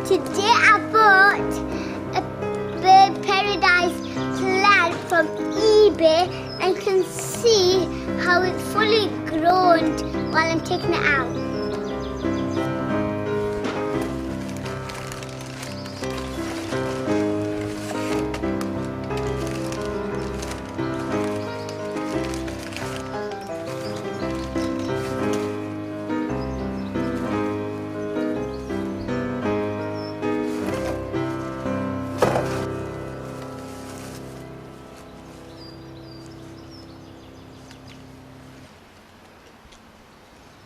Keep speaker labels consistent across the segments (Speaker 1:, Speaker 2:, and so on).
Speaker 1: Today I bought a bird paradise plant from eBay and can see how it's fully grown while I'm taking it out.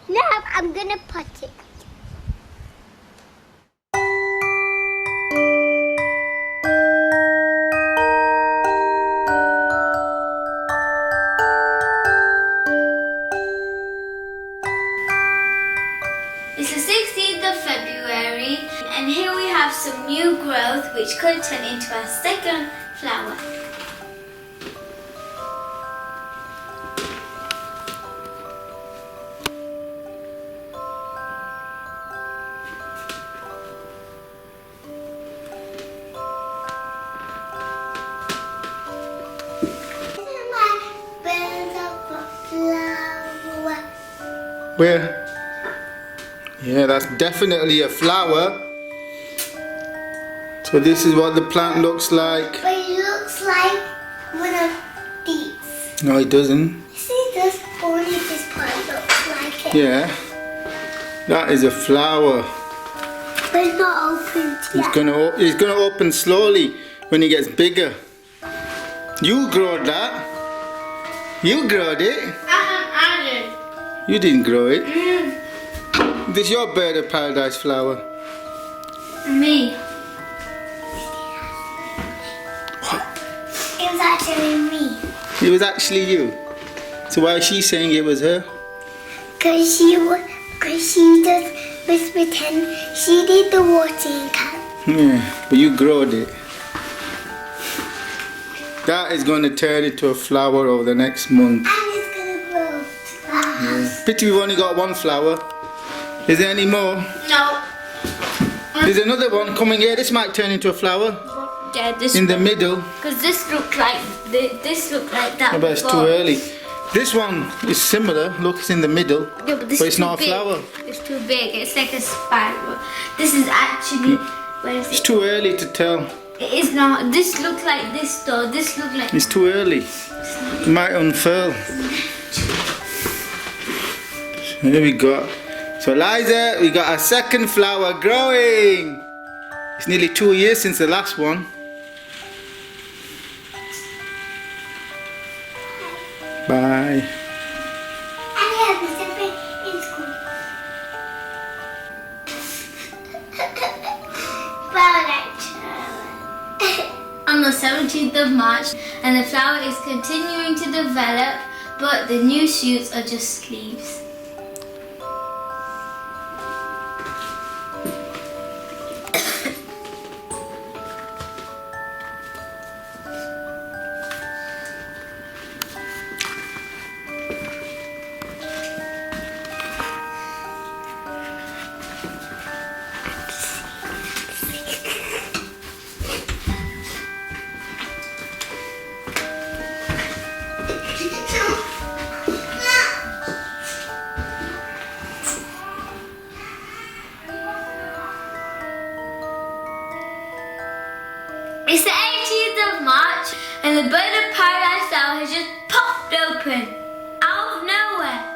Speaker 1: Now I'm gonna pot it.
Speaker 2: It's the 16th of February and here we have some new growth which could turn into our second flower.
Speaker 3: Where? Yeah, that's definitely a flower. So this is what the plant looks like.
Speaker 1: But it looks like one of these.
Speaker 3: No, it doesn't.
Speaker 1: See, this only this part looks like it.
Speaker 3: Yeah. That is a flower.
Speaker 1: But it's not opened yet.
Speaker 3: It's gonna open slowly when it gets bigger. You growed that. You growed it. You didn't grow it. This is your bird of paradise flower.
Speaker 2: Me.
Speaker 3: What?
Speaker 1: It was actually me.
Speaker 3: It was actually you. So why is she saying it was her?
Speaker 1: Cause she just pretend she did the watering can.
Speaker 3: Yeah, but you growed it. That is going to turn into a flower over the next month.
Speaker 1: And it's gonna grow fast.
Speaker 3: Pity we've only got one flower. Is there any more?
Speaker 2: No.
Speaker 3: There's another one coming here. This might turn into a flower.
Speaker 2: Yeah, this
Speaker 3: In the middle.
Speaker 2: Because this looked like this looked like that.
Speaker 3: But it's too
Speaker 2: before.
Speaker 3: early. This one is similar. Look, it's in the middle.
Speaker 2: Yeah, but this
Speaker 3: But
Speaker 2: is
Speaker 3: it's
Speaker 2: too
Speaker 3: not a
Speaker 2: big.
Speaker 3: flower.
Speaker 2: It's too big. It's like a spiral. This is actually. Where is
Speaker 3: It's
Speaker 2: it?
Speaker 3: too early to tell.
Speaker 2: It is not. This looked like this though. This looked like.
Speaker 3: It's too early. It might unfurl. So here we go. So Liza, we got our second flower growing. It's nearly 2 years since the last one. Bye.
Speaker 1: And yeah, Mr. Pig in school.
Speaker 2: On the 17th of March, and the flower is continuing to develop, but the new shoots are just leaves. It's the 18th of March and the bird of paradise flower has just popped open out of nowhere.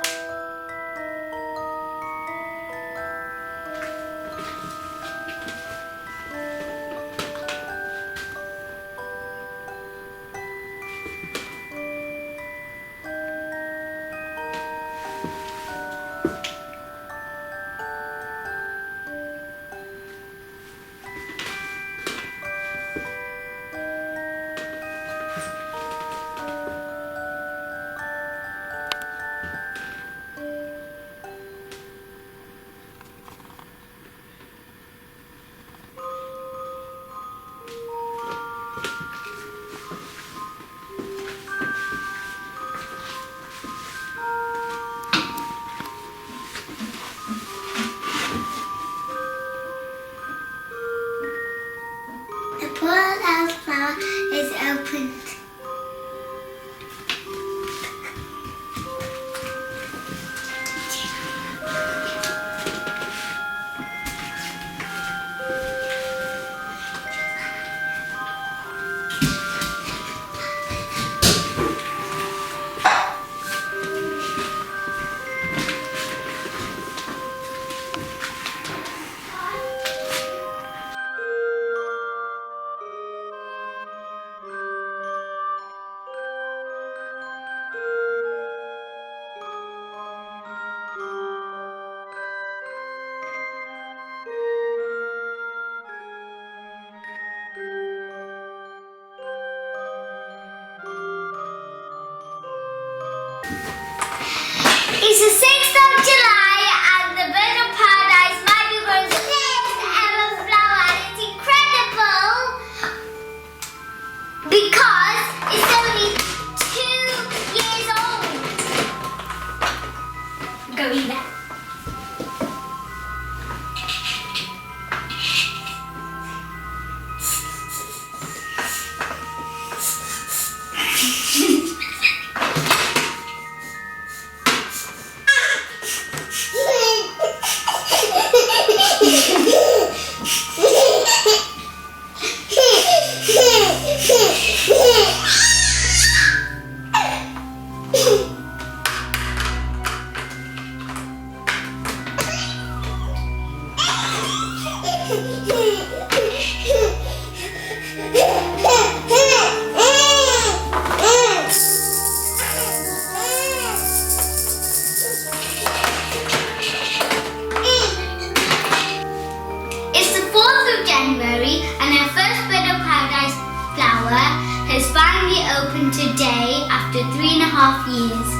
Speaker 2: It's the 4th of January and our first Bird of Paradise flower has finally opened today after 3.5 years.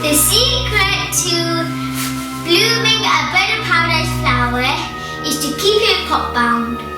Speaker 2: The secret to blooming a Bird of Paradise flower is to keep it pot bound.